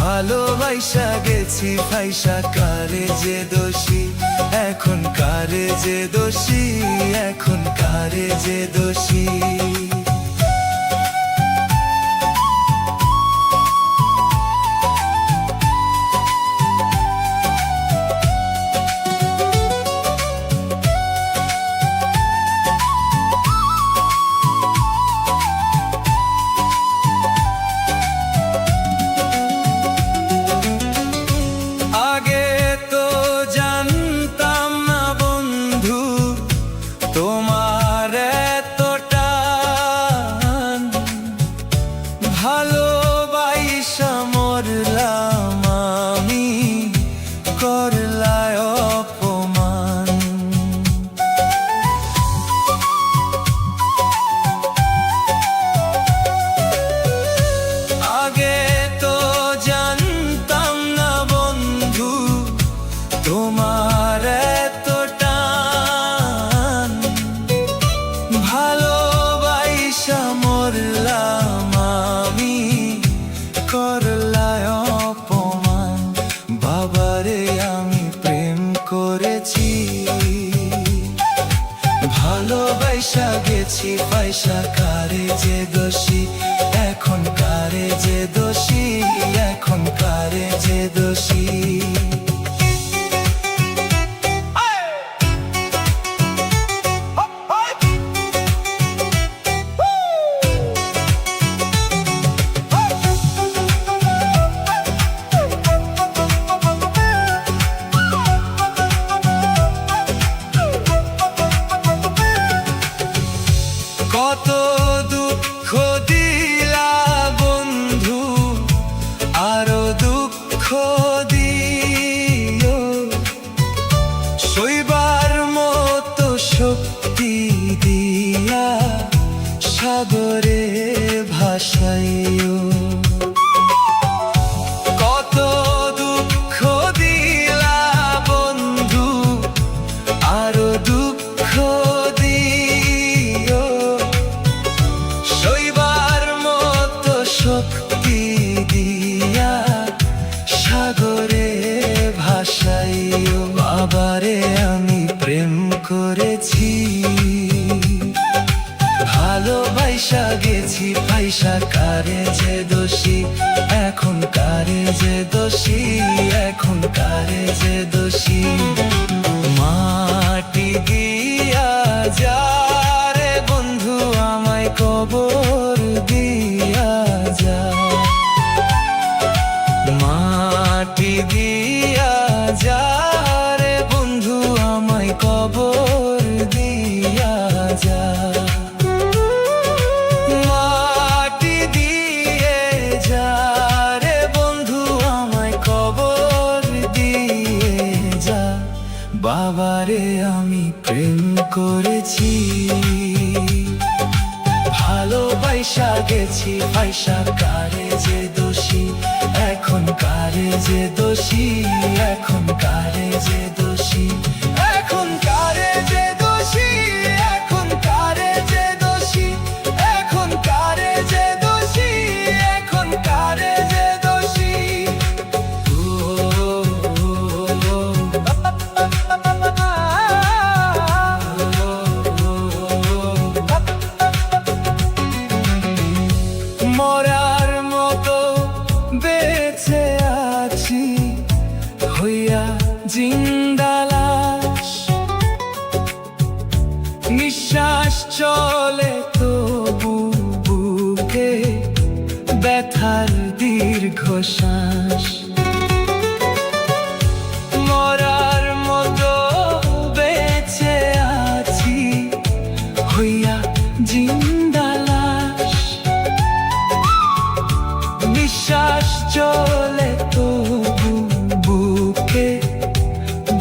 ভালোবাসা গেছি ফাইসা কারে যে দোষী, এখন কারে যে দোষী, এখন কারে যে দোষী। তোমার এতটা ভালোবাসা মরলাম আমি, করলায় অপমান। আগে তো জানতাম না বন্ধু তোমার এতটা ভালোবাসা মরলাম আমি, করলায় অপমান। বাবারে আমি প্রেম করেছি, ভালোবাসা গেছি পয়সা কারে যে দোষী, এখন কারে যে দোষী, এখন কারে যে দোষী। কত দুঃখ দিলা বন্ধু, আরো দুঃখ দিও, সইবার মতো শক্তি দিয়া সাগরে ভাসাইও। কত দুঃখ দিলা বন্ধু, আরো দুঃখ শক্তি দিয়া সাগরে ভাসাইও। বাবারে আমি প্রেম করেছি, ভালোবাসা গেছি পয়সা কারে যে দোষী, এখন কারে যে দোষী, এখন কারে যে দোষী। মাটি দিয়া যা রে বন্ধু আমায় কবর দিয়া যা, মাটি দিয়া যা রে বন্ধু আমায় কবর দিয়া যা। মাটি দিয়ে যা রে বন্ধু আমায় কবর দিয়ে যা। বাবারে আমি প্রেম করেছি, ভালোবাসা গেছি পয়সা কারে যে দোষী, এখন কারে যে দোষী, এখন কারে যে দোষী, এখন কারে যে দোষী, এখন কারে যে দোষী, এখন কারে যে দোষী, এখন কারে যে দোষী। মরার মতো বেঁচে আছি হইয়া জিন্দা লাশ, নিঃশ্বাস চলে তবু বুকে ব্যথার দীর্ঘশ্বাস। মরার মতো বেঁচে আছি হইয়া জিন্দা লাশ, নিঃশ্বাস চলে তবু বুকে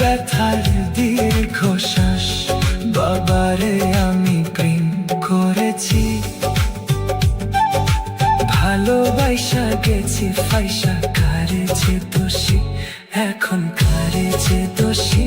ব্যথার দীর্ঘশ্বাস। বাবারে আমি প্রেম করেছি, ভালোবাসা গেছি পয়সা কারে যে দোষী, এখন কারে যে দোষী,